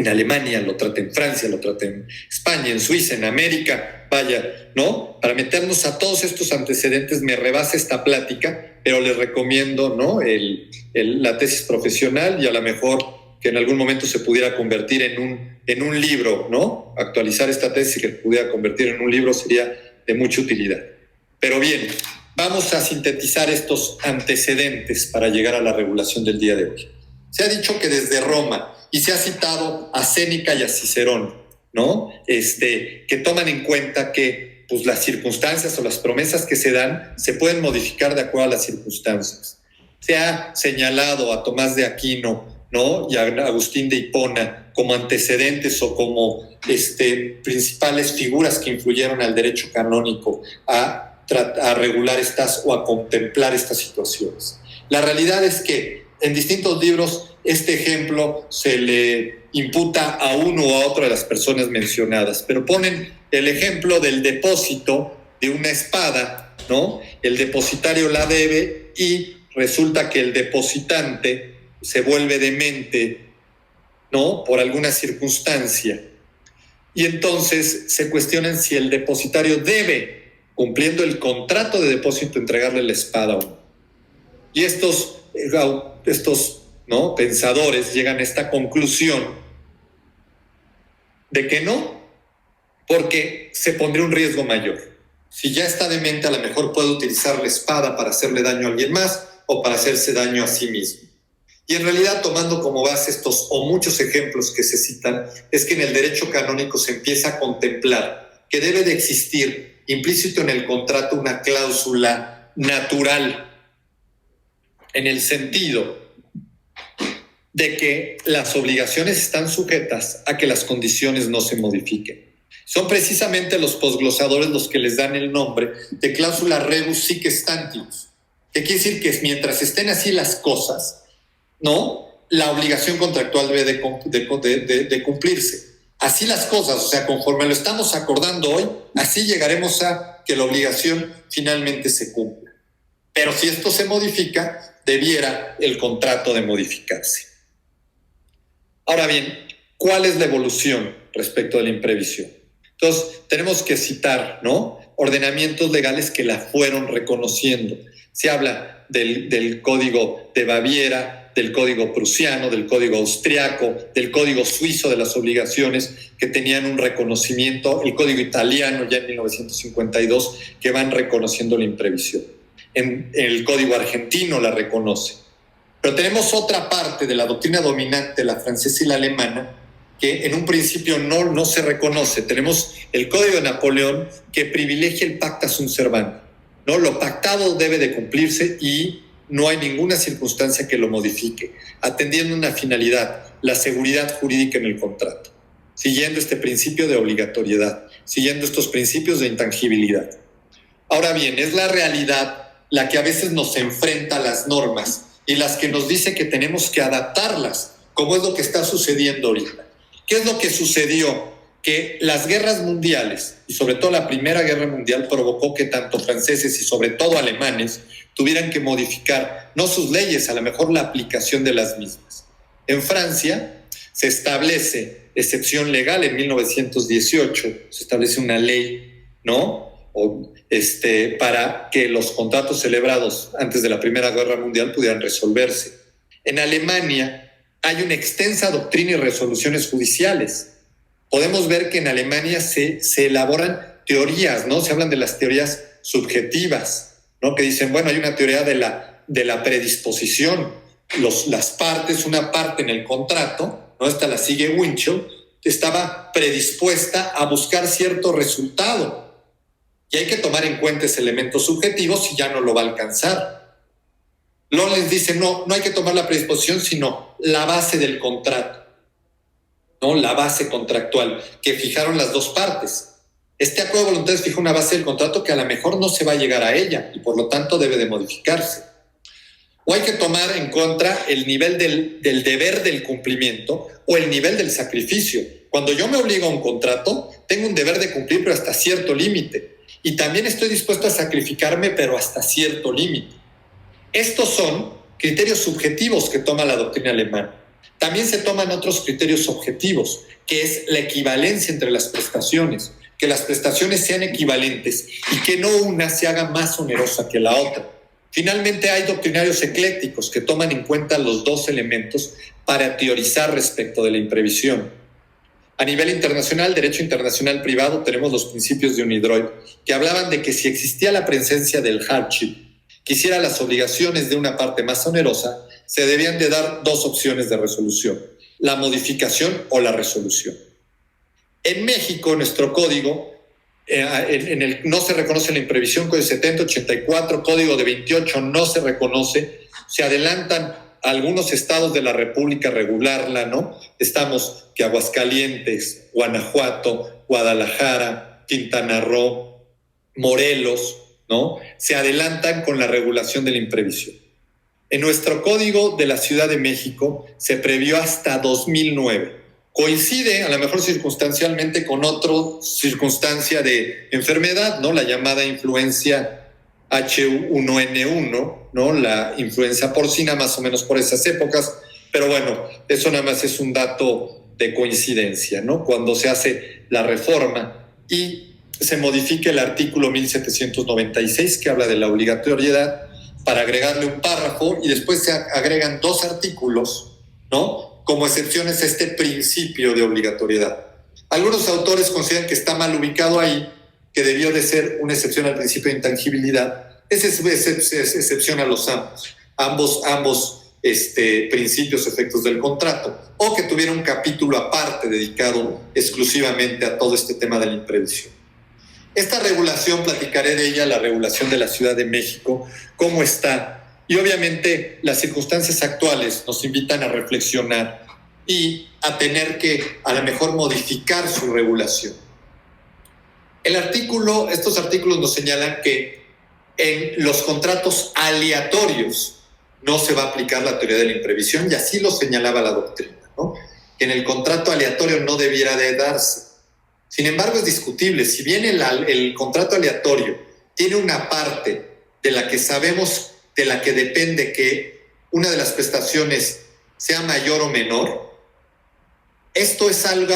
Alemania, lo trata en Francia, lo trata en España, en Suiza, en América, vaya, ¿no? Para meternos a todos estos antecedentes me rebasa esta plática, pero les recomiendo, ¿no?, la tesis profesional, y a lo mejor que en algún momento se pudiera convertir en un libro, ¿no? Actualizar esta tesis y que pudiera convertir en un libro sería de mucha utilidad. Pero bien, vamos a sintetizar estos antecedentes para llegar a la regulación del día de hoy. Se ha dicho que desde Roma, y se ha citado a Séneca y a Cicerón, ¿no?, que toman en cuenta que pues, las circunstancias o las promesas que se dan se pueden modificar de acuerdo a las circunstancias. Se ha señalado a Tomás de Aquino, ¿no?, y a Agustín de Hipona como antecedentes o como principales figuras que influyeron al derecho canónico a a regular estas o a contemplar estas situaciones. La realidad es que en distintos libros este ejemplo se le imputa a uno o a otra de las personas mencionadas, pero ponen el ejemplo del depósito de una espada, ¿no? El depositario la debe y resulta que el depositante se vuelve demente, ¿no? Por alguna circunstancia. Y entonces se cuestionan si el depositario debe, cumpliendo el contrato de depósito, entregarle la espada o no. Y estos ¿no? pensadores llegan a esta conclusión de que no, porque se pondría un riesgo mayor. Si ya está demente, a lo mejor puede utilizar la espada para hacerle daño a alguien más o para hacerse daño a sí mismo. Y en realidad, tomando como base estos o muchos ejemplos que se citan, es que en el derecho canónico se empieza a contemplar que debe de existir implícito en el contrato una cláusula natural, en el sentido de que las obligaciones están sujetas a que las condiciones no se modifiquen. Son precisamente los posglosadores los que les dan el nombre de cláusula rebus sic stantibus, que quiere decir que mientras estén así las cosas, ¿no? La obligación contractual debe de cumplirse. Así las cosas, o sea, conforme lo estamos acordando hoy, así llegaremos a que la obligación finalmente se cumpla. Pero si esto se modifica, debiera el contrato de modificarse. Ahora bien, ¿cuál es la evolución respecto de la imprevisión? Entonces, tenemos que citar, ¿no? Ordenamientos legales que la fueron reconociendo. Se habla del Código de Baviera, del Código prusiano, del Código austriaco, del Código suizo de las obligaciones que tenían un reconocimiento, el Código italiano ya en 1952, que van reconociendo la imprevisión. En el Código argentino la reconoce. Pero tenemos otra parte de la doctrina dominante, la francesa y la alemana, que en un principio no se reconoce. Tenemos el Código de Napoleón que privilegia el pacta sunt servanda, ¿no? Lo pactado debe de cumplirse y no hay ninguna circunstancia que lo modifique, atendiendo una finalidad, la seguridad jurídica en el contrato, siguiendo este principio de obligatoriedad, siguiendo estos principios de intangibilidad. Ahora bien, es la realidad la que a veces nos enfrenta a las normas y las que nos dice que tenemos que adaptarlas, como es lo que está sucediendo ahorita. ¿Qué es lo que sucedió? Que las guerras mundiales, y sobre todo la Primera Guerra Mundial, provocó que tanto franceses y sobre todo alemanes tuvieran que modificar, no sus leyes, a lo mejor la aplicación de las mismas. En Francia se establece excepción legal en 1918, se establece una ley, ¿no? Para que los contratos celebrados antes de la Primera Guerra Mundial pudieran resolverse. En Alemania hay una extensa doctrina y resoluciones judiciales. Podemos ver que en Alemania se elaboran teorías, ¿no? Se hablan de las teorías subjetivas, ¿no? Que dicen, bueno, hay una teoría de la predisposición. Las partes, una parte en el contrato, ¿no? Esta la sigue Winchell, estaba predispuesta a buscar cierto resultado. Y hay que tomar en cuenta ese elemento subjetivo si ya no lo va a alcanzar. Lorenz dice, no hay que tomar la predisposición, sino la base del contrato, ¿no? La base contractual que fijaron las dos partes. Este acuerdo de voluntades fija una base del contrato que a lo mejor no se va a llegar a ella y por lo tanto debe de modificarse. O hay que tomar en contra el nivel del deber del cumplimiento o el nivel del sacrificio. Cuando yo me obligo a un contrato, tengo un deber de cumplir, pero hasta cierto límite. Y también estoy dispuesto a sacrificarme, pero hasta cierto límite. Estos son criterios subjetivos que toma la doctrina alemana. También se toman otros criterios objetivos, que es la equivalencia entre las prestaciones, que las prestaciones sean equivalentes y que no una se haga más onerosa que la otra. Finalmente hay doctrinarios eclécticos que toman en cuenta los dos elementos para teorizar respecto de la imprevisión. A nivel internacional, derecho internacional privado, tenemos los principios de Unidroit, que hablaban de que si existía la presencia del hardship, que hiciera las obligaciones de una parte más onerosa, se debían de dar dos opciones de resolución, la modificación o la resolución. En México, nuestro código, no se reconoce la imprevisión, código 7084, código de 28 no se reconoce, se adelantan algunos estados de la República a regularla, ¿no? Estamos que Aguascalientes, Guanajuato, Guadalajara, Quintana Roo, Morelos, ¿no? Se adelantan con la regulación de la imprevisión. En nuestro Código de la Ciudad de México se previó hasta 2009. Coincide, a lo mejor circunstancialmente, con otra circunstancia de enfermedad, ¿no? La llamada influencia H1N1, ¿no? La influenza porcina, más o menos por esas épocas. Pero bueno, eso nada más es un dato de coincidencia, ¿no? Cuando se hace la reforma y se modifica el artículo 1796 que habla de la obligatoriedad para agregarle un párrafo y después se agregan 2 artículos, ¿no? Como excepciones a este principio de obligatoriedad. Algunos autores consideran que está mal ubicado ahí, que debió de ser una excepción al principio de intangibilidad. Esa es excepción a los ambos principios efectos del contrato, o que tuviera un capítulo aparte dedicado exclusivamente a todo este tema de la imprevisión. Esta regulación, platicaré de ella, la regulación de la Ciudad de México, cómo está, y obviamente las circunstancias actuales nos invitan a reflexionar y a tener que a lo mejor modificar su regulación. Estos artículos nos señalan que en los contratos aleatorios no se va a aplicar la teoría de la imprevisión, y así lo señalaba la doctrina, ¿no? Que en el contrato aleatorio no debiera de darse. Sin embargo, es discutible. Si bien el contrato aleatorio tiene una parte de la que sabemos, de la que depende que una de las prestaciones sea mayor o menor, esto es algo,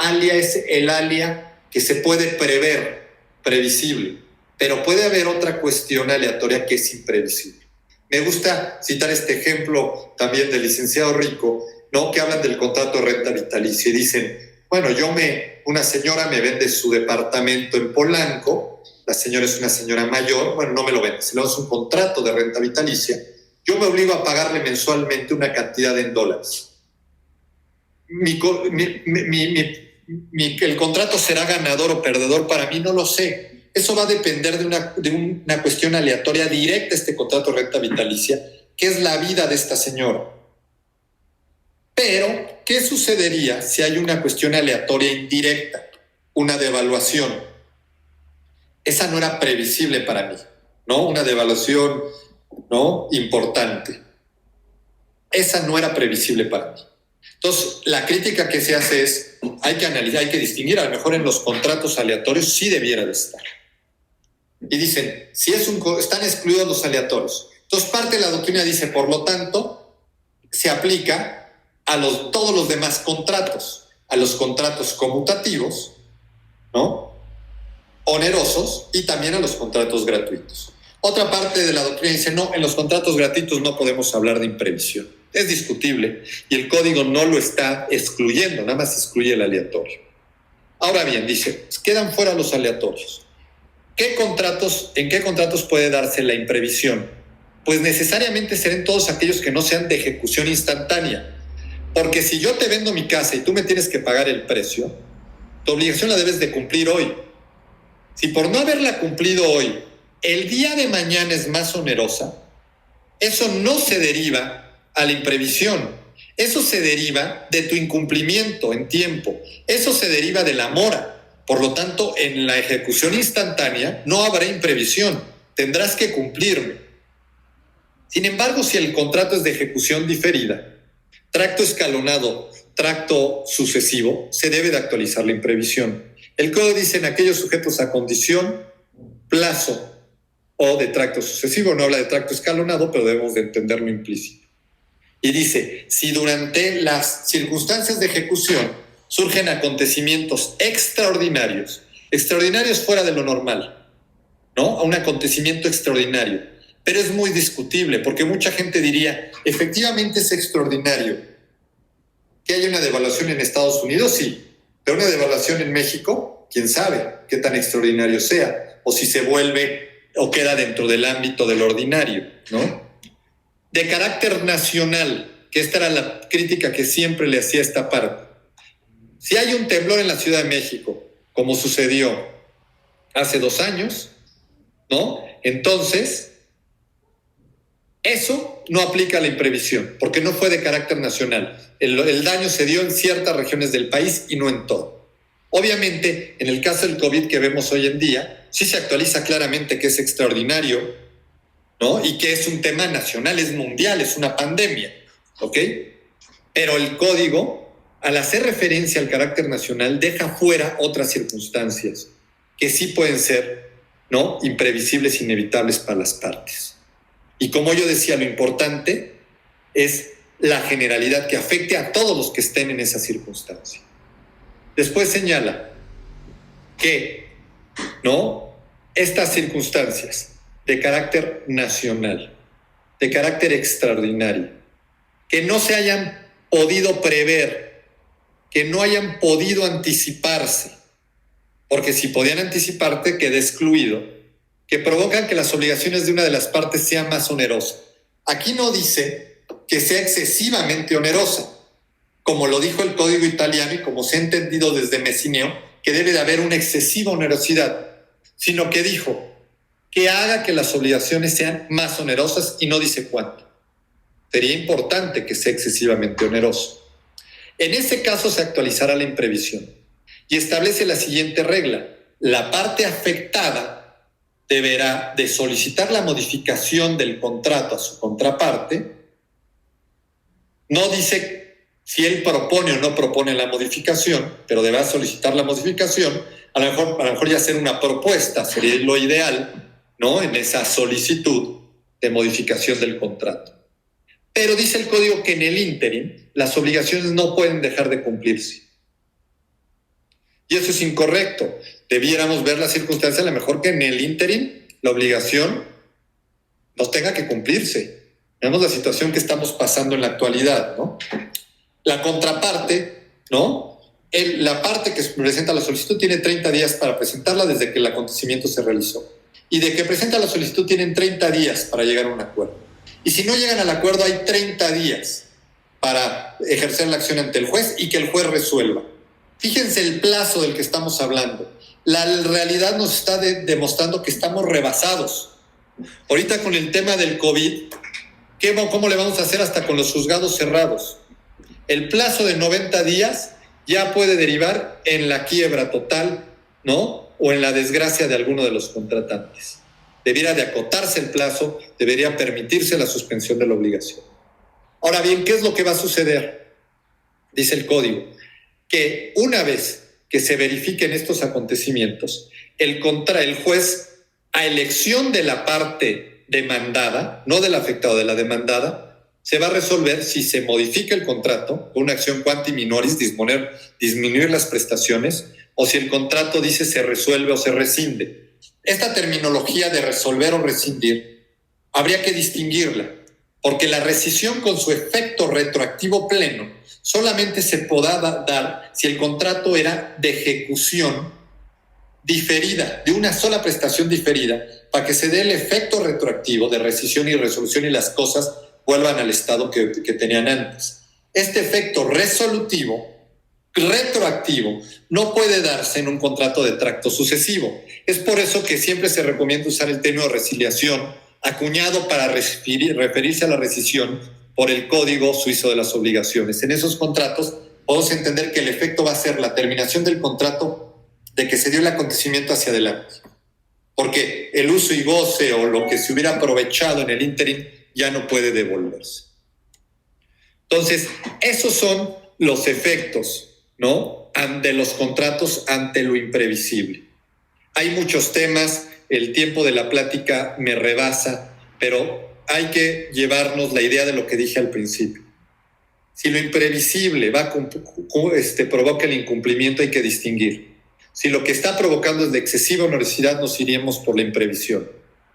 alia es el alia que se puede prever, previsible, pero puede haber otra cuestión aleatoria que es imprevisible. Me gusta citar este ejemplo también del licenciado Rico, ¿no? Que hablan del contrato de renta vitalicia y dicen, bueno, una señora me vende su departamento en Polanco, la señora es una señora mayor, bueno, no me lo vende, se le hace un contrato de renta vitalicia, yo me obligo a pagarle mensualmente una cantidad en dólares. El contrato será ganador o perdedor, para mí no lo sé. Eso va a depender de una cuestión aleatoria directa a este contrato de renta vitalicia, que es la vida de esta señora. Pero, ¿qué sucedería si hay una cuestión aleatoria indirecta? Una devaluación. Esa no era previsible para mí, ¿no? Una devaluación, ¿no? Importante. Esa no era previsible para mí. Entonces, la crítica que se hace es, hay que analizar, hay que distinguir, a lo mejor en los contratos aleatorios sí debiera de estar. Y dicen, si están excluidos los aleatorios. Entonces, parte de la doctrina dice, por lo tanto, se aplica a todos los demás contratos, a los contratos conmutativos, ¿no? Onerosos, y también a los contratos gratuitos. Otra parte de la doctrina dice, no, en los contratos gratuitos no podemos hablar de imprevisión. Es discutible y el código no lo está excluyendo, nada más excluye el aleatorio. Ahora bien, dice, quedan fuera los aleatorios. ¿En qué contratos puede darse la imprevisión? Pues necesariamente serán todos aquellos que no sean de ejecución instantánea. Porque si yo te vendo mi casa y tú me tienes que pagar el precio, tu obligación la debes de cumplir hoy. Si por no haberla cumplido hoy, el día de mañana es más onerosa, eso no se deriva a la imprevisión. Eso se deriva de tu incumplimiento en tiempo. Eso se deriva de la mora. Por lo tanto, en la ejecución instantánea no habrá imprevisión. Tendrás que cumplirme. Sin embargo, si el contrato es de ejecución diferida, tracto escalonado, tracto sucesivo, se debe de actualizar la imprevisión. El código dice en aquellos sujetos a condición, plazo o de tracto sucesivo. No habla de tracto escalonado, pero debemos de entenderlo implícito. Y dice, si durante las circunstancias de ejecución surgen acontecimientos extraordinarios fuera de lo normal, ¿no? A un acontecimiento extraordinario. Pero es muy discutible, porque mucha gente diría, efectivamente es extraordinario. ¿Que haya una devaluación en Estados Unidos? Sí. Pero una devaluación en México, quién sabe qué tan extraordinario sea, o si se vuelve o queda dentro del ámbito del ordinario, ¿no? De carácter nacional, que esta era la crítica que siempre le hacía esta parte. Si hay un temblor en la Ciudad de México, como sucedió hace 2 años, ¿no? Entonces, eso no aplica a la imprevisión, porque no fue de carácter nacional. El daño se dio en ciertas regiones del país y no en todo. Obviamente, en el caso del COVID que vemos hoy en día, sí se actualiza claramente que es extraordinario, ¿no? Y que es un tema nacional, es mundial, es una pandemia, ¿ok? Pero el código, al hacer referencia al carácter nacional, deja fuera otras circunstancias que sí pueden ser, ¿no?, imprevisibles, inevitables para las partes. Y como yo decía, lo importante es la generalidad que afecte a todos los que estén en esa circunstancia. Después señala que, ¿no?, estas circunstancias de carácter nacional, de carácter extraordinario, que no se hayan podido prever, que no hayan podido anticiparse, porque si podían anticiparte, queda excluido, que provocan que las obligaciones de una de las partes sean más onerosas. Aquí no dice que sea excesivamente onerosa, como lo dijo el Código Italiano y como se ha entendido desde Messineo, que debe de haber una excesiva onerosidad, sino que dijo que haga que las obligaciones sean más onerosas y no dice cuánto. Sería importante que sea excesivamente oneroso. En ese caso se actualizará la imprevisión y establece la siguiente regla. La parte afectada deberá de solicitar la modificación del contrato a su contraparte. No dice si él propone o no propone la modificación, pero deberá solicitar la modificación. A lo mejor ya hacer una propuesta sería lo ideal, ¿no?, en esa solicitud de modificación del contrato. Pero dice el código que en el ínterin las obligaciones no pueden dejar de cumplirse. Y eso es incorrecto. Debiéramos ver la circunstancia a lo mejor que en el ínterin la obligación no tenga que cumplirse. Veamos la situación que estamos pasando en la actualidad, ¿no? La contraparte, ¿no?, la parte que presenta la solicitud tiene 30 días para presentarla desde que el acontecimiento se realizó. Y de que presenta la solicitud tienen 30 días para llegar a un acuerdo. Y si no llegan al acuerdo, hay 30 días para ejercer la acción ante el juez y que el juez resuelva. Fíjense el plazo del que estamos hablando. La realidad nos está demostrando que estamos rebasados. Ahorita con el tema del COVID, ¿cómo le vamos a hacer hasta con los juzgados cerrados? El plazo de 90 días ya puede derivar en la quiebra total, ¿no?, o en la desgracia de alguno de los contratantes. Debiera de acotarse el plazo, debería permitirse la suspensión de la obligación. Ahora bien, ¿qué es lo que va a suceder? Dice el código que una vez que se verifiquen estos acontecimientos, el juez, a elección de la parte demandada, no del afectado, de la demandada, se va a resolver si se modifica el contrato con una acción quanti minoris, disminuir las prestaciones, o si el contrato dice se resuelve o se rescinde. Esta terminología de resolver o rescindir habría que distinguirla, porque la rescisión con su efecto retroactivo pleno solamente se podrá dar si el contrato era de ejecución diferida, de una sola prestación diferida, para que se dé el efecto retroactivo de rescisión y resolución y las cosas vuelvan al estado que tenían antes. Este efecto resolutivo, retroactivo, no puede darse en un contrato de tracto sucesivo. Es por eso que siempre se recomienda usar el término resiliación, acuñado para referirse a la rescisión por el Código Suizo de las Obligaciones. En esos contratos podemos entender que el efecto va a ser la terminación del contrato de que se dio el acontecimiento hacia adelante, porque el uso y goce o lo que se hubiera aprovechado en el ínterin ya no puede devolverse. Entonces, esos son los efectos, ¿no?, de los contratos ante lo imprevisible. Hay muchos temas, el tiempo de la plática me rebasa, pero hay que llevarnos la idea de lo que dije al principio. Si lo imprevisible provoca el incumplimiento, hay que distinguir. Si lo que está provocando es de excesiva onerosidad, nos iríamos por la imprevisión.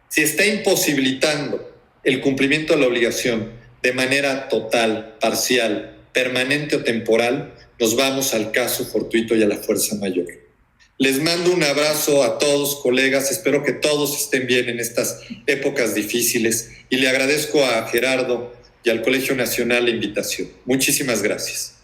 Si está imposibilitando el cumplimiento de la obligación de manera total, parcial, permanente o temporal, nos vamos al caso fortuito y a la fuerza mayor. Les mando un abrazo a todos, colegas. Espero que todos estén bien en estas épocas difíciles y le agradezco a Gerardo y al Colegio Nacional la invitación. Muchísimas gracias.